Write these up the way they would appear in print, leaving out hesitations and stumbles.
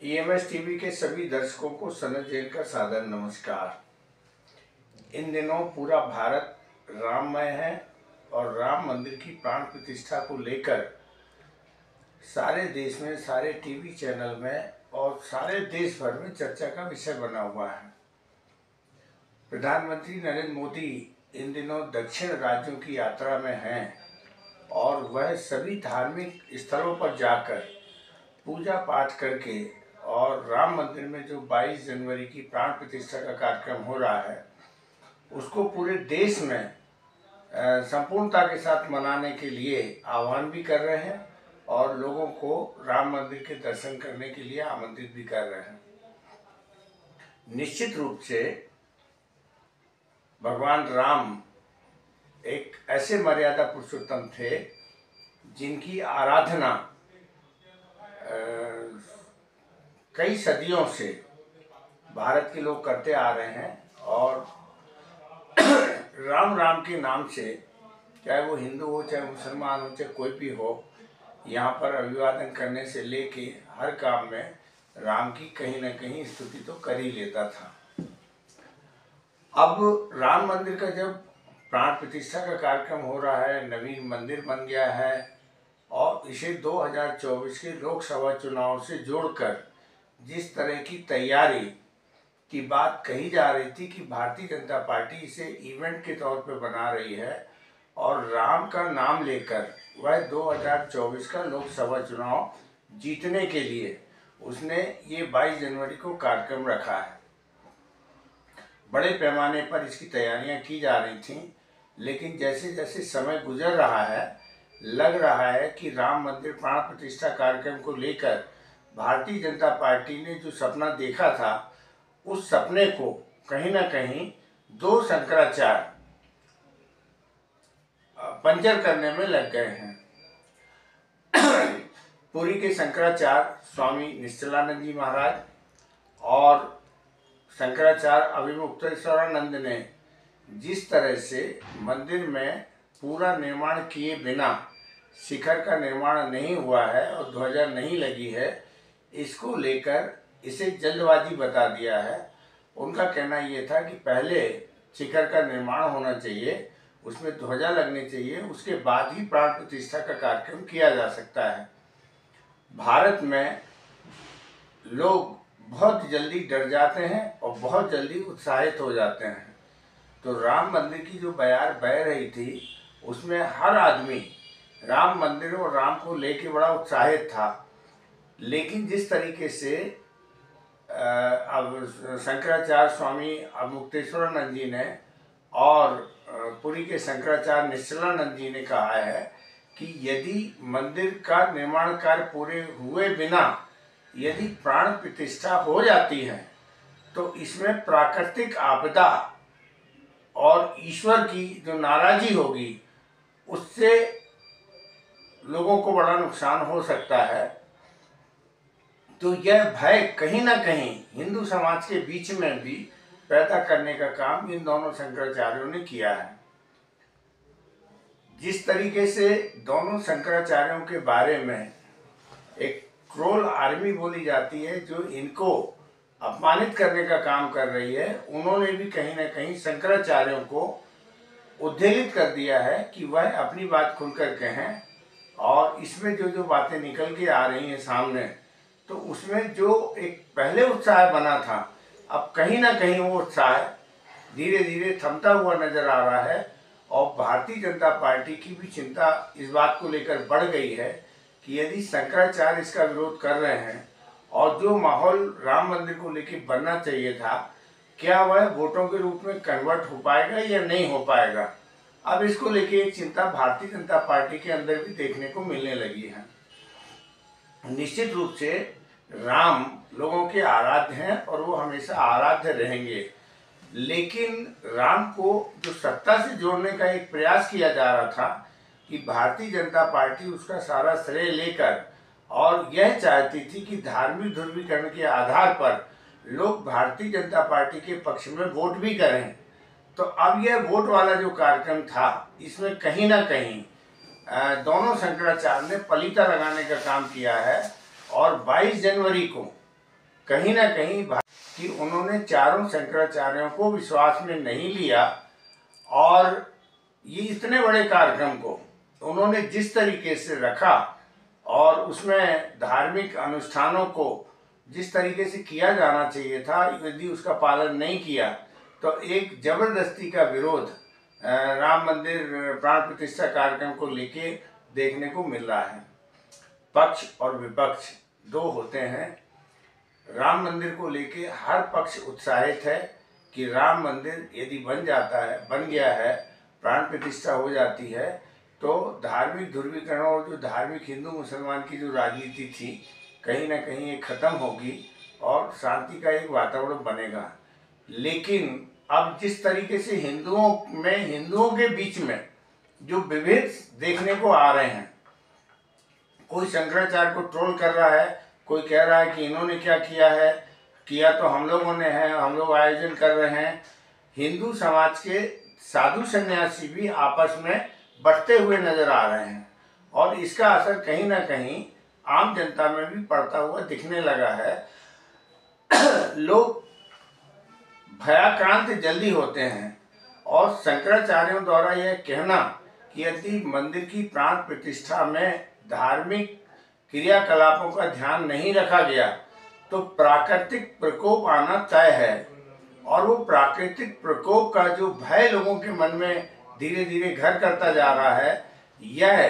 EMS TV के सभी दर्शकों को सनत जैन का सादर नमस्कार। इन दिनों पूरा भारत राममय है और राम मंदिर की प्राण प्रतिष्ठा को लेकर सारे देश में, सारे टीवी चैनल में और सारे देश भर में चर्चा का विषय बना हुआ है। प्रधानमंत्री नरेंद्र मोदी इन दिनों दक्षिण राज्यों की यात्रा में हैं और वह सभी धार्मिक स्थलों पर जाकर पूजा पाठ करके और राम मंदिर में जो 22 जनवरी की प्राण प्रतिष्ठा का कार्यक्रम हो रहा है उसको पूरे देश में संपूर्णता के साथ मनाने के लिए आह्वान भी कर रहे हैं और लोगों को राम मंदिर के दर्शन करने के लिए आमंत्रित भी कर रहे हैं। निश्चित रूप से भगवान राम एक ऐसे मर्यादा पुरुषोत्तम थे जिनकी आराधना कई सदियों से भारत के लोग करते आ रहे हैं और राम राम के नाम से, चाहे वो हिंदू हो, चाहे मुसलमान हो, चाहे कोई भी हो, यहाँ पर अभिवादन करने से लेके हर काम में राम की कहीं ना कहीं स्तुति तो कर ही लेता था। अब राम मंदिर का जब प्राण प्रतिष्ठा का कार्यक्रम हो रहा है, नवीन मंदिर बन गया है और इसे 2024 के लोकसभा चुनाव से जोड़कर जिस तरह की तैयारी की बात कही जा रही थी कि भारतीय जनता पार्टी इसे इवेंट के तौर पर बना रही है और राम का नाम लेकर वह 2024 का लोकसभा चुनाव जीतने के लिए उसने ये 22 जनवरी को कार्यक्रम रखा है। बड़े पैमाने पर इसकी तैयारियां की जा रही थीं, लेकिन जैसे जैसे समय गुजर रहा है लग रहा है कि राम मंदिर प्राण प्रतिष्ठा कार्यक्रम को लेकर भारतीय जनता पार्टी ने जो सपना देखा था उस सपने को कहीं ना कहीं दो शंकराचार्य पंचर करने में लग गए हैं। पुरी के शंकराचार्य स्वामी निश्चलानंद जी महाराज और शंकराचार्य अभिमुक्तेश्वरानंद ने जिस तरह से मंदिर में पूरा निर्माण किए बिना शिखर का निर्माण नहीं हुआ है और ध्वजा नहीं लगी है, इसको लेकर इसे जल्दबाजी बता दिया है। उनका कहना ये था कि पहले शिखर का निर्माण होना चाहिए, उसमें ध्वजा लगनी चाहिए, उसके बाद ही प्राण प्रतिष्ठा का कार्यक्रम किया जा सकता है। भारत में लोग बहुत जल्दी डर जाते हैं और बहुत जल्दी उत्साहित हो जाते हैं। तो राम मंदिर की जो बयार बह रही थी उसमें हर आदमी राम मंदिर और राम को लेके बड़ा उत्साहित था, लेकिन जिस तरीके से अब शंकराचार्य स्वामी अवमुक्तेश्वरानंद जी ने और पुरी के शंकराचार्य निश्चलानंद जी ने कहा है कि यदि मंदिर का निर्माण कार्य पूरे हुए बिना यदि प्राण प्रतिष्ठा हो जाती है तो इसमें प्राकृतिक आपदा और ईश्वर की जो नाराजी होगी उससे लोगों को बड़ा नुकसान हो सकता है। तो यह भय कहीं ना कहीं हिंदू समाज के बीच में भी पैदा करने का काम इन दोनों शंकराचार्यों ने किया है। जिस तरीके से दोनों शंकराचार्यों के बारे में एक ट्रोल आर्मी बोली जाती है जो इनको अपमानित करने का काम कर रही है, उन्होंने भी कहीं ना कहीं शंकराचार्यों को उद्वेलित कर दिया है कि वह अपनी बात खुलकर कहें और इसमें जो जो बातें निकल के आ रही हैं सामने, तो उसमें जो एक पहले उत्साह बना था अब कहीं ना कहीं वो उत्साह धीरे धीरे थमता हुआ नजर आ रहा है और भारतीय जनता पार्टी की भी चिंता इस बात को लेकर बढ़ गई है कि यदि शंकराचार्य इसका विरोध कर रहे हैं और जो माहौल राम मंदिर को लेकर बनना चाहिए था, क्या वह वोटों के रूप में कन्वर्ट हो पाएगा या नहीं हो पाएगा। अब इसको लेकर एक चिंता भारतीय जनता पार्टी के अंदर भी देखने को मिलने लगी है। निश्चित रूप से राम लोगों के आराध्य हैं और वो हमेशा आराध्य रहेंगे, लेकिन राम को जो सत्ता से जोड़ने का एक प्रयास किया जा रहा था कि भारतीय जनता पार्टी उसका सारा श्रेय लेकर और यह चाहती थी कि धार्मिक ध्रुवीकरण के आधार पर लोग भारतीय जनता पार्टी के पक्ष में वोट भी करें। तो अब यह वोट वाला जो कार्यक्रम था इसमें कहीं ना कहीं दोनों शंकराचार्य ने पलीता लगाने का काम किया है और 22 जनवरी को कहीं ना कहीं कि उन्होंने चारों शंकराचार्यों को विश्वास में नहीं लिया और ये इतने बड़े कार्यक्रम को उन्होंने जिस तरीके से रखा और उसमें धार्मिक अनुष्ठानों को जिस तरीके से किया जाना चाहिए था, यदि उसका पालन नहीं किया तो एक जबरदस्ती का विरोध राम मंदिर प्राण प्रतिष्ठा कार्यक्रम को लेके देखने को मिल रहा है। पक्ष और विपक्ष दो होते हैं। राम मंदिर को लेके हर पक्ष उत्साहित है कि राम मंदिर यदि बन जाता है, बन गया है, प्राण प्रतिष्ठा हो जाती है तो धार्मिक ध्रुवीकरण और जो धार्मिक हिंदू मुसलमान की जो राजनीति थी कहीं ना कहीं ये खत्म होगी और शांति का एक वातावरण बनेगा। लेकिन अब जिस तरीके से हिंदुओं के बीच में जो विभेद देखने को आ रहे हैं, कोई शंकराचार्य को ट्रोल कर रहा है, कोई कह रहा है कि इन्होंने क्या किया है, किया तो हम लोगों ने है, हम लोग आयोजन कर रहे हैं। हिंदू समाज के साधु सन्यासी भी आपस में बढ़ते हुए नजर आ रहे हैं और इसका असर कहीं ना कहीं आम जनता में भी पड़ता हुआ दिखने लगा है। लोग भयाक्रांत जल्दी होते हैं और शंकराचार्यों द्वारा यह कहना कि यदि मंदिर की प्राण प्रतिष्ठा में धार्मिक क्रियाकलापों का ध्यान नहीं रखा गया तो प्राकृतिक प्रकोप आना तय है और वो प्राकृतिक प्रकोप का जो भय लोगों के मन में धीरे धीरे घर करता जा रहा है, यह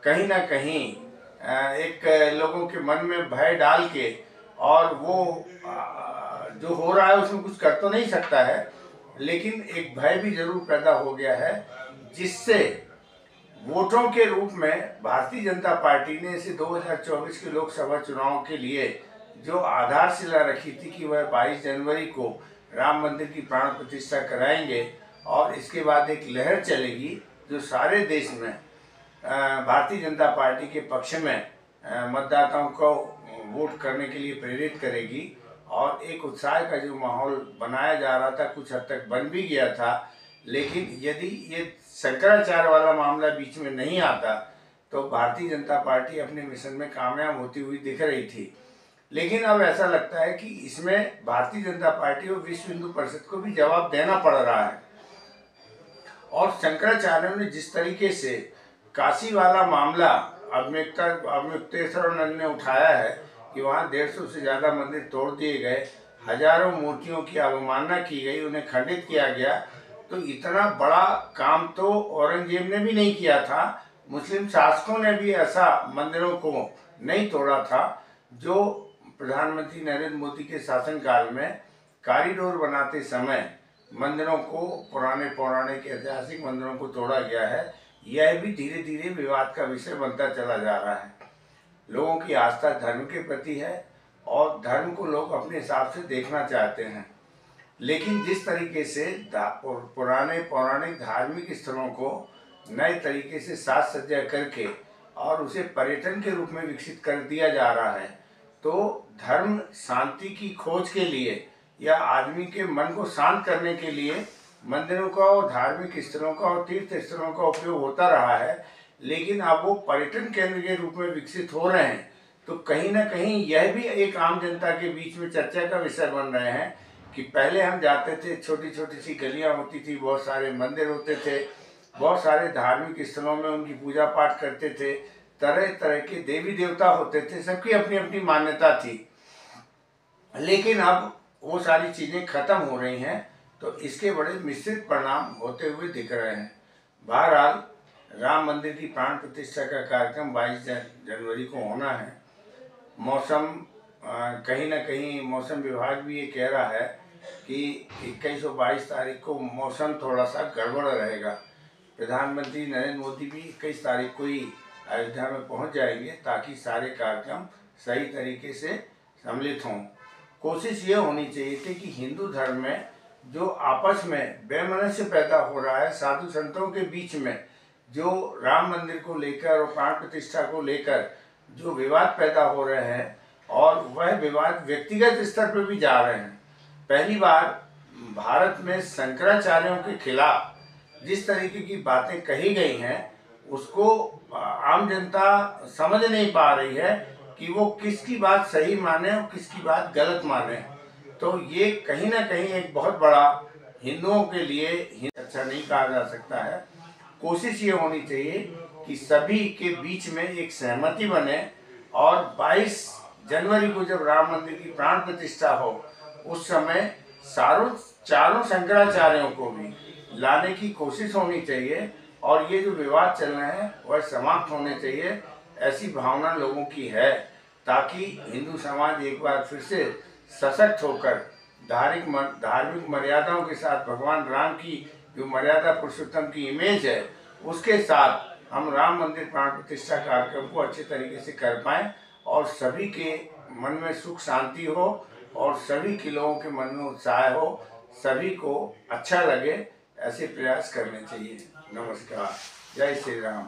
कहीं ना कहीं एक लोगों के मन में भय डाल के और वो जो हो रहा है उसमें कुछ कर तो नहीं सकता है, लेकिन एक भय भी जरूर पैदा हो गया है जिससे वोटों के रूप में भारतीय जनता पार्टी ने इसे 2024 के लोकसभा चुनाव के लिए जो आधारशिला रखी थी कि वह 22 जनवरी को राम मंदिर की प्राण प्रतिष्ठा कराएंगे और इसके बाद एक लहर चलेगी जो सारे देश में भारतीय जनता पार्टी के पक्ष में मतदाताओं को वोट करने के लिए प्रेरित करेगी और एक उत्साह का जो माहौल बनाया जा रहा था कुछ हद तक बन भी गया था। लेकिन यदि ये शंकराचार्य वाला मामला बीच में नहीं आता तो भारतीय जनता पार्टी अपने मिशन में कामयाब होती हुई दिख रही थी। लेकिन अब ऐसा लगता है कि इसमें भारतीय जनता पार्टी और विश्व हिंदू परिषद को भी जवाब देना पड़ रहा है और शंकराचार्यों ने जिस तरीके से काशी वाला मामला अवमुक्तेश्वर ने उठाया है कि वहाँ 150 से ज़्यादा मंदिर तोड़ दिए गए, हजारों मूर्तियों की अवमानना की गई, उन्हें खंडित किया गया, तो इतना बड़ा काम तो औरंगजेब ने भी नहीं किया था, मुस्लिम शासकों ने भी ऐसा मंदिरों को नहीं तोड़ा था। जो प्रधानमंत्री नरेंद्र मोदी के शासनकाल में कॉरिडोर बनाते समय मंदिरों को, पुराने पौराणिक ऐतिहासिक मंदिरों को तोड़ा गया है, यह भी धीरे धीरे विवाद का विषय बनता चला जा रहा है। लोगों की आस्था धर्म के प्रति है और धर्म को लोग अपने हिसाब से देखना चाहते हैं, लेकिन जिस तरीके से पुराने पौराणिक धार्मिक स्थलों को नए तरीके से साज सज्जा करके और उसे पर्यटन के रूप में विकसित कर दिया जा रहा है, तो धर्म शांति की खोज के लिए या आदमी के मन को शांत करने के लिए मंदिरों का और धार्मिक स्थलों का और तीर्थ स्थलों का उपयोग होता रहा है। लेकिन अब वो पर्यटन केंद्र के रूप में विकसित हो रहे हैं तो कहीं ना कहीं यह भी एक आम जनता के बीच में चर्चा का विषय बन रहे हैं कि पहले हम जाते थे, छोटी छोटी सी गलियां होती थी, बहुत सारे मंदिर होते थे, बहुत सारे धार्मिक स्थलों में उनकी पूजा पाठ करते थे, तरह तरह के देवी देवता होते थे, सबकी अपनी अपनी मान्यता थी। लेकिन अब वो सारी चीज़ें खत्म हो रही हैं तो इसके बड़े मिश्रित परिणाम होते हुए दिख रहे हैं। बहरहाल राम मंदिर की प्राण प्रतिष्ठा का कार्यक्रम 22 जनवरी को होना है। मौसम कहीं ना कहीं मौसम विभाग भी ये कह रहा है कि 21 और 22 तारीख को मौसम थोड़ा सा गड़बड़ रहेगा। प्रधानमंत्री नरेंद्र मोदी भी 21 तारीख को ही अयोध्या में पहुंच जाएंगे ताकि सारे कार्यक्रम सही तरीके से सम्मिलित हों। कोशिश ये होनी चाहिए थी कि हिंदू धर्म में जो आपस में वैमनस्य पैदा हो रहा है साधु संतों के बीच में, जो राम मंदिर को लेकर और प्राण प्रतिष्ठा को लेकर जो विवाद पैदा हो रहे हैं और वह विवाद व्यक्तिगत स्तर पर भी जा रहे हैं। पहली बार भारत में शंकराचार्यों के खिलाफ जिस तरीके की बातें कही गई हैं उसको आम जनता समझ नहीं पा रही है कि वो किसकी बात सही माने और किसकी बात गलत माने। तो ये कहीं ना कहीं एक बहुत बड़ा हिंदुओं के लिए अच्छा नहीं कहा जा सकता है। कोशिश ये होनी चाहिए कि सभी के बीच में एक सहमति बने और 22 जनवरी को जब राम मंदिर की प्राण प्रतिष्ठा हो उस समय चारों शंकराचार्यों को भी लाने की कोशिश होनी चाहिए और ये जो विवाद चल रहे हैं वह समाप्त होने चाहिए, ऐसी भावना लोगों की है, ताकि हिंदू समाज एक बार फिर से सशक्त होकर धार्मिक मर्यादाओं के साथ भगवान राम की जो मर्यादा पुरुषोत्तम की इमेज है उसके साथ हम राम मंदिर प्राण प्रतिष्ठा कार्यक्रम को अच्छे तरीके से कर पाएँ और सभी के मन में सुख शांति हो और सभी के लोगों के मन में उत्साह हो, सभी को अच्छा लगे, ऐसे प्रयास करने चाहिए। नमस्कार, जय श्री राम।